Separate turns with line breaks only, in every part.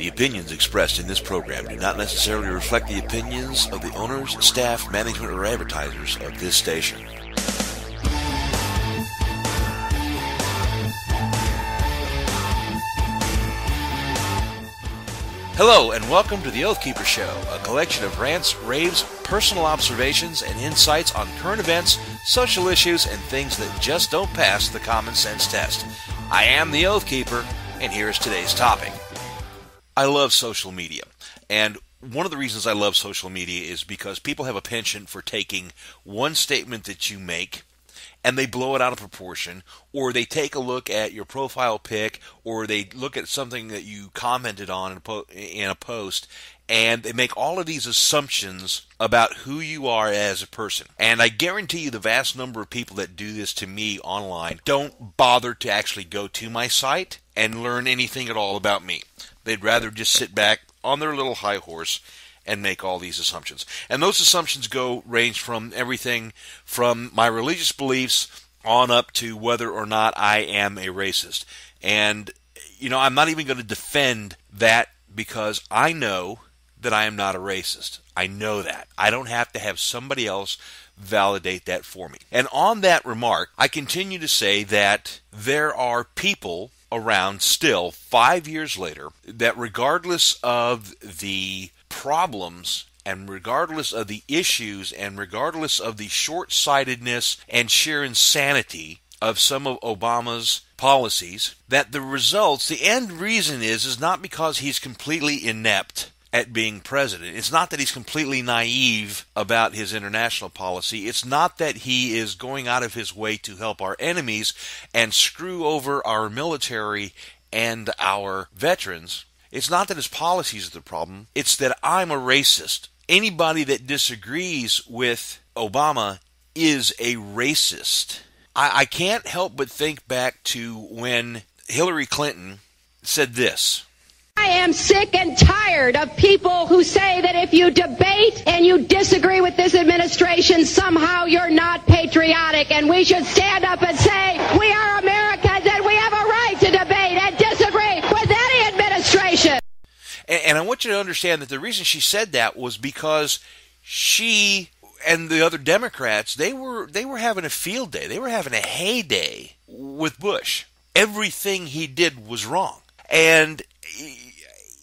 The opinions expressed in this program do not necessarily reflect the opinions of the owners, staff, management, or advertisers of this station. Hello, and welcome to the Oath Keeper Show, a collection of rants, raves, personal observations, and insights on current events, social issues, and things that just don't pass the common sense test. I am the Oath Keeper, and here's today's topic. I love social media, and one of the reasons I love social media is because people have a penchant for taking one statement that you make and they blow it out of proportion, or they take a look at your profile pic, or they look at something that you commented on in a post, and they make all of these assumptions about who you are as a person. And I guarantee you the vast number of people that do this to me online don't bother to actually go to my site and learn anything at all about me. They'd rather just sit back on their little high horse and make all these assumptions. And those assumptions range from everything from my religious beliefs on up to whether or not I am a racist. And, I'm not even going to defend that because I know that I am not a racist. I know that. I don't have to have somebody else validate that for me. And on that remark, I continue to say that there are people around still 5 years later that regardless of the problems and regardless of the issues and regardless of the short-sightedness and sheer insanity of some of Obama's policies, that the results, the end reason is not because he's completely inept at being president. It's not that he's completely naive about his international policy. It's not that he is going out of his way to help our enemies and screw over our military and our veterans. It's not that his policies are the problem. It's that I'm a racist. Anybody that disagrees with Obama is a racist. I can't help but think back to when Hillary Clinton said this.
I am sick and tired of people who say that if you debate and you disagree with this administration, somehow you're not patriotic, and we should stand up and say we are Americans and we have a right to debate and disagree with any administration.
And I want you to understand that the reason she said that was because she and the other Democrats, they were having a field day. They were having a heyday with Bush. Everything he did was wrong. And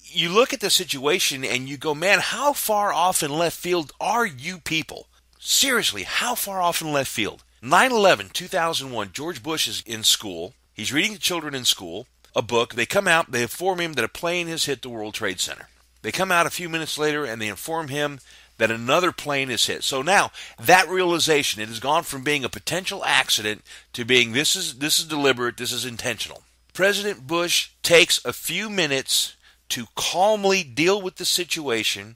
you look at the situation and you go, man, how far off in left field are you people? Seriously, how far off in left field? 9/11, 2001, George Bush is in school. He's reading to children in school a book. They come out, they inform him that a plane has hit the World Trade Center. They come out a few minutes later and they inform him that another plane is hit. So now, that realization, it has gone from being a potential accident to being this is deliberate, this is intentional. President Bush takes a few minutes to calmly deal with the situation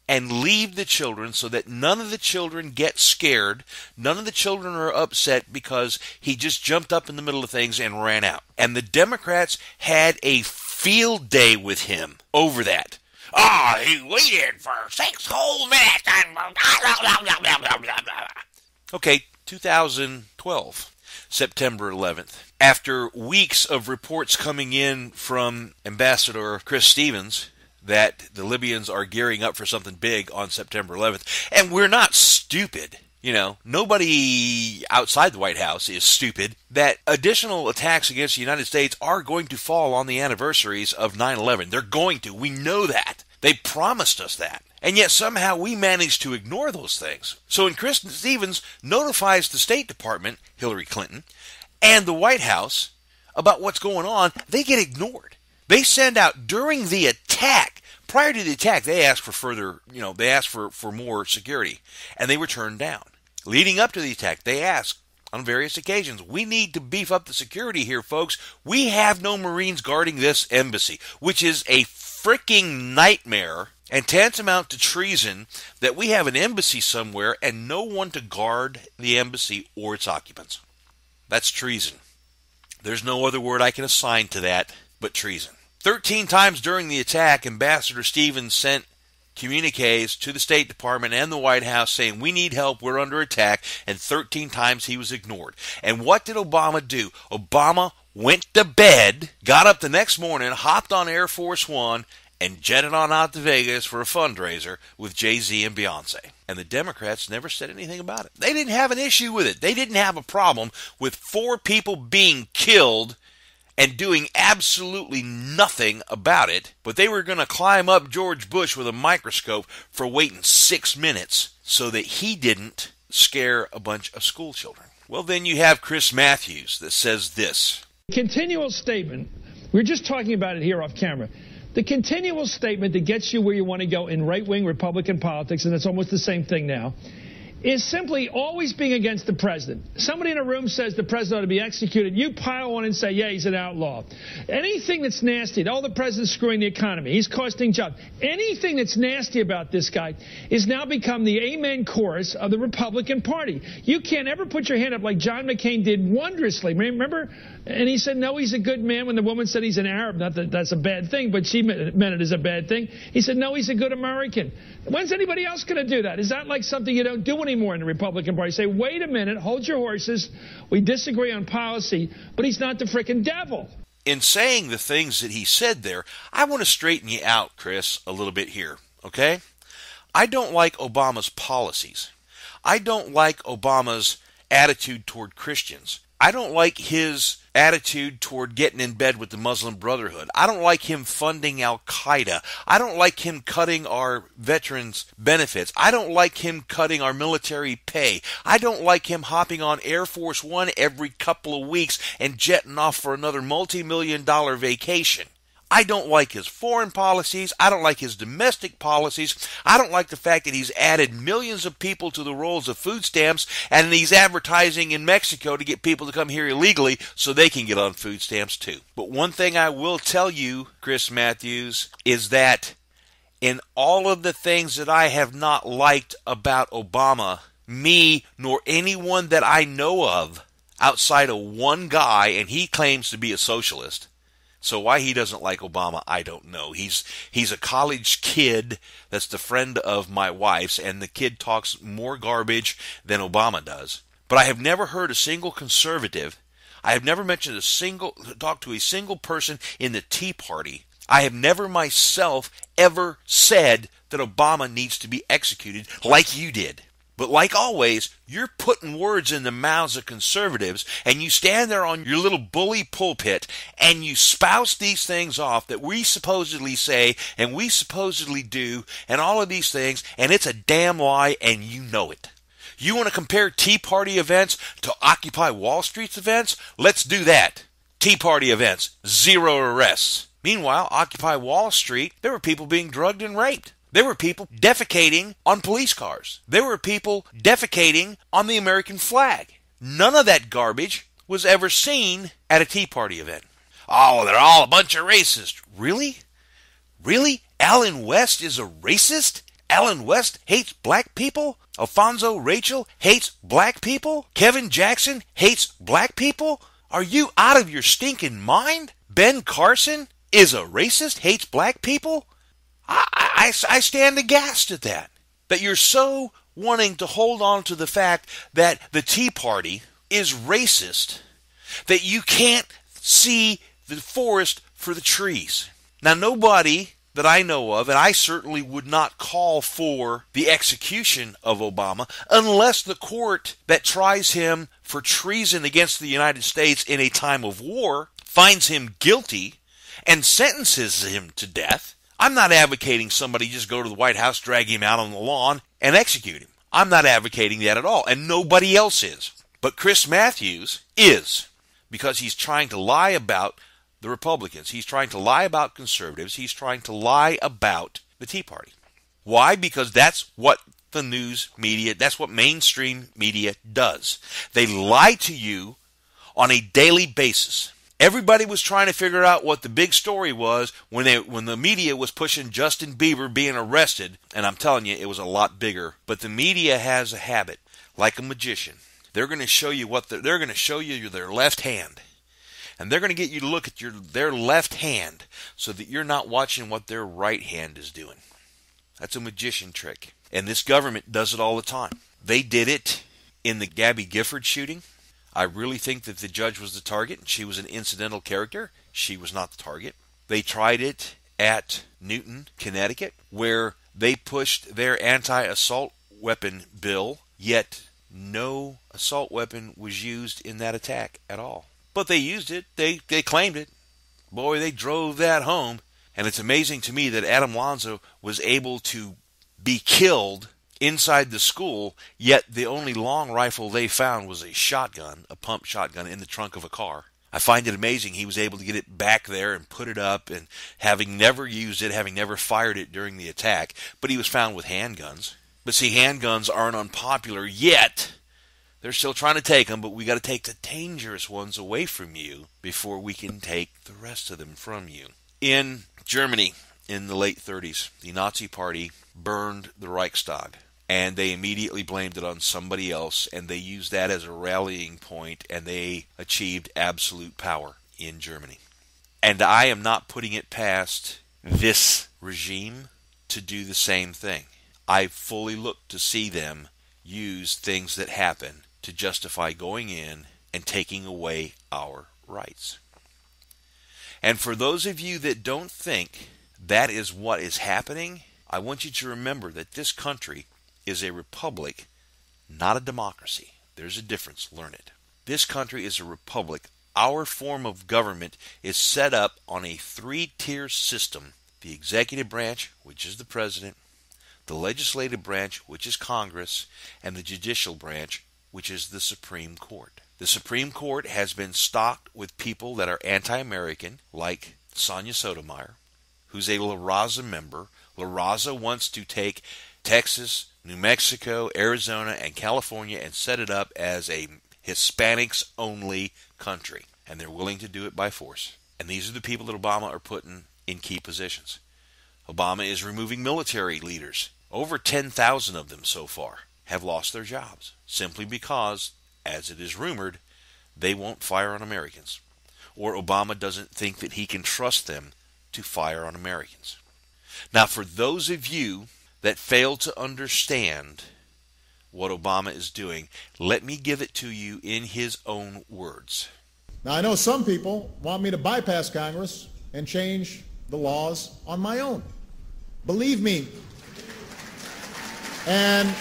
and leave the children so that none of the children get scared, none of the children are upset because he just jumped up in the middle of things and ran out. And the Democrats had a field day with him over that. He waited for 6 whole minutes. Okay, 2012, September 11th. After weeks of reports coming in from Ambassador Chris Stevens that the Libyans are gearing up for something big on September 11th, and we're not stupid. Nobody outside the White House is stupid, that additional attacks against the United States are going to fall on the anniversaries of 9/11. They're going to. We know that. They promised us that. And yet somehow we managed to ignore those things. So when Chris Stevens notifies the State Department, Hillary Clinton, and the White House about what's going on, they get ignored. They send out during the attack. Prior to the attack, they asked for further, they asked for more security, and they were turned down. Leading up to the attack, they asked on various occasions, we need to beef up the security here, folks. We have no Marines guarding this embassy, which is a freaking nightmare and tantamount to treason that we have an embassy somewhere and no one to guard the embassy or its occupants. That's treason. There's no other word I can assign to that but treason. 13 times during the attack, Ambassador Stevens sent communiques to the State Department and the White House saying, we need help, we're under attack, and 13 times he was ignored. And what did Obama do? Obama went to bed, got up the next morning, hopped on Air Force One, and jetted on out to Vegas for a fundraiser with Jay-Z and Beyonce. And the Democrats never said anything about it. They didn't have an issue with it. They didn't have a problem with 4 people being killed and doing absolutely nothing about it, but they were going to climb up George Bush with a microscope for waiting 6 minutes so that he didn't scare a bunch of school children. Well, then you have Chris Matthews that says this.
Continual statement, we were just talking about it here off camera. The continual statement that gets you where you want to go in right-wing Republican politics, and it's almost the same thing now, is simply always being against the president. Somebody in a room says the president ought to be executed. You pile on and say, yeah, he's an outlaw. Anything that's nasty, oh, the president's screwing the economy. He's costing jobs. Anything that's nasty about this guy is now become the amen chorus of the Republican Party. You can't ever put your hand up like John McCain did wondrously. Remember? And he said, no, he's a good man when the woman said he's an Arab. Not that that's a bad thing, but she meant it as a bad thing. He said, no, he's a good American. When's anybody else going to do that? Is that like something you don't do anymore in the Republican Party? Say, wait a minute, hold your horses. We disagree on policy, but he's not the frickin' devil.
In saying the things that he said there, I want to straighten you out, Chris, a little bit here, okay? I don't like Obama's policies. I don't like Obama's attitude toward Christians. I don't like his attitude toward getting in bed with the Muslim Brotherhood. I don't like him funding Al-Qaeda. I don't like him cutting our veterans' benefits. I don't like him cutting our military pay. I don't like him hopping on Air Force One every couple of weeks and jetting off for another multi-million-dollar vacation. I don't like his foreign policies. I don't like his domestic policies. I don't like the fact that he's added millions of people to the rolls of food stamps, and he's advertising in Mexico to get people to come here illegally so they can get on food stamps too. But one thing I will tell you, Chris Matthews, is that in all of the things that I have not liked about Obama, me nor anyone that I know of outside of one guy, and he claims to be a socialist. So why he doesn't like Obama, I don't know. He's a college kid that's the friend of my wife's, and the kid talks more garbage than Obama does. But I have never heard a single conservative. I have never talked to a single person in the Tea Party. I have never myself ever said that Obama needs to be executed like you did. But like always, you're putting words in the mouths of conservatives, and you stand there on your little bully pulpit, and you spouse these things off that we supposedly say, and we supposedly do, and all of these things, and it's a damn lie, and you know it. You want to compare Tea Party events to Occupy Wall Street's events? Let's do that. Tea Party events, 0 arrests. Meanwhile, Occupy Wall Street, there were people being drugged and raped. There were people defecating on police cars. There were people defecating on the American flag. None of that garbage was ever seen at a Tea Party event. Oh, they're all a bunch of racists. Really? Really? Alan West is a racist? Alan West hates black people? Alfonso Rachel hates black people? Kevin Jackson hates black people? Are you out of your stinking mind? Ben Carson is a racist, hates black people? I stand aghast at that. That you're so wanting to hold on to the fact that the Tea Party is racist that you can't see the forest for the trees. Now, nobody that I know of, and I certainly would not call for the execution of Obama unless the court that tries him for treason against the United States in a time of war finds him guilty and sentences him to death. I'm not advocating somebody just go to the White House, drag him out on the lawn, and execute him. I'm not advocating that at all, and nobody else is. But Chris Matthews is, because he's trying to lie about the Republicans. He's trying to lie about conservatives. He's trying to lie about the Tea Party. Why? Because that's what the news media, that's what mainstream media does. They lie to you on a daily basis. Everybody was trying to figure out what the big story was when the media was pushing Justin Bieber being arrested, and I'm telling you, it was a lot bigger. But the media has a habit, like a magician. They're going to show you they're going to show you their left hand, and they're going to get you to look at their left hand so that you're not watching what their right hand is doing. That's a magician trick, and this government does it all the time. They did it in the Gabby Gifford shooting. I really think that the judge was the target, and she was an incidental character. She was not the target. They tried it at Newton, Connecticut, where they pushed their anti-assault weapon bill, yet no assault weapon was used in that attack at all. But they used it. They claimed it. Boy, they drove that home. And it's amazing to me that Adam Lanza was able to be killed inside the school, yet the only long rifle they found was a shotgun, a pump shotgun in the trunk of a car. I find it amazing he was able to get it back there and put it up, and having never used it, having never fired it during the attack, but he was found with handguns. But see, handguns aren't unpopular yet. They're still trying to take them, but we got to take the dangerous ones away from you before we can take the rest of them from you. In Germany, in the late 30s, the Nazi Party burned the Reichstag, and they immediately blamed it on somebody else, and they used that as a rallying point, and they achieved absolute power in Germany. And I am not putting it past this regime to do the same thing. I fully look to see them use things that happen to justify going in and taking away our rights. And for those of you that don't think that is what is happening, I want you to remember that this country is a republic, not a democracy. There's a difference. Learn it. This country is a republic. Our form of government is set up on a three-tier system. The executive branch, which is the president, the legislative branch, which is Congress, and the judicial branch, which is the Supreme Court. The Supreme Court has been stocked with people that are anti-American, like Sonia Sotomayor, who's a La Raza member. La Raza wants to take Texas, New Mexico, Arizona, and California and set it up as a Hispanics-only country. And they're willing to do it by force. And these are the people that Obama are putting in key positions. Obama is removing military leaders. Over 10,000 of them so far have lost their jobs simply because, as it is rumored, they won't fire on Americans. Or Obama doesn't think that he can trust them to fire on Americans. Now, for those of you that fail to understand what Obama is doing, let me give it to you in his own words.
Now, I know some people want me to bypass Congress and change the laws on my own. Believe me. And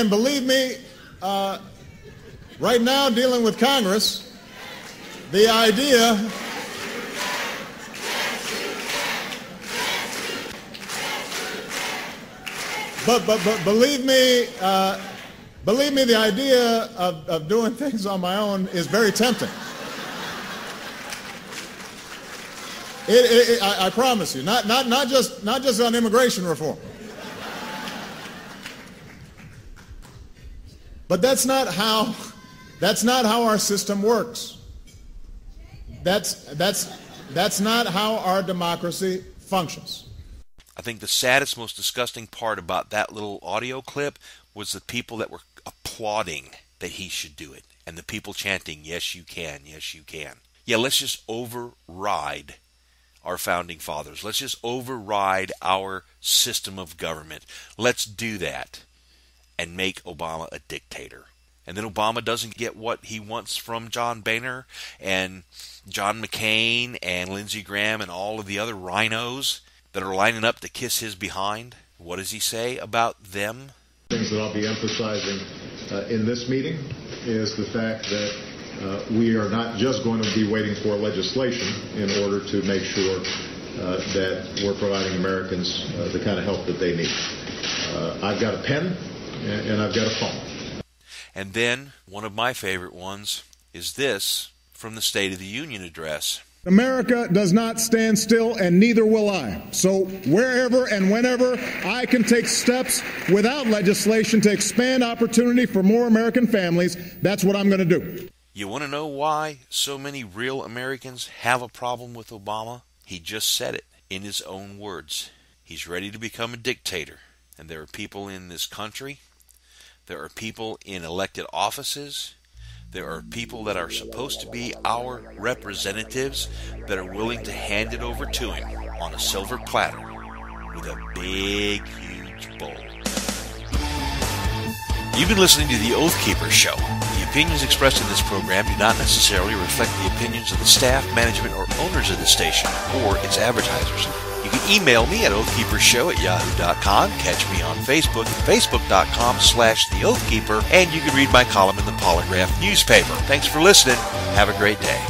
believe me, right now dealing with Congress, the idea but believe me, the idea of doing things on my own is very tempting. I promise you, not just on immigration reform. But that's not how our system works. That's not how our democracy functions.
I think the saddest, most disgusting part about that little audio clip was the people that were applauding that he should do it, and the people chanting, "Yes, you can, yes, you can." Yeah, let's just override our founding fathers. Let's just override our system of government. Let's do that and make Obama a dictator. And then Obama doesn't get what he wants from John Boehner and John McCain and Lindsey Graham and all of the other rhinos that are lining up to kiss his behind. What does he say about them?
Things that I'll be emphasizing in this meeting is the fact that we are not just going to be waiting for legislation in order to make sure that we're providing Americans the kind of help that they need. I've got a pen and I've got a phone.
And then one of my favorite ones is this from the State of the Union address.
America does not stand still, and neither will I. So wherever and whenever I can take steps without legislation to expand opportunity for more American families, that's what I'm going to do.
You want to know why so many real Americans have a problem with Obama? He just said it in his own words. He's ready to become a dictator. And there are people in this country, there are people in elected offices, there are people that are supposed to be our representatives that are willing to hand it over to him on a silver platter with a big, huge bowl. You've been listening to The Oath Keeper Show. The opinions expressed in this program do not necessarily reflect the opinions of the staff, management, or owners of the station or its advertisers. You can email me at oathkeepershow@yahoo.com, catch me on Facebook at facebook.com/theoathkeeper, and you can read my column in the Polygraph newspaper. Thanks for listening. Have a great day.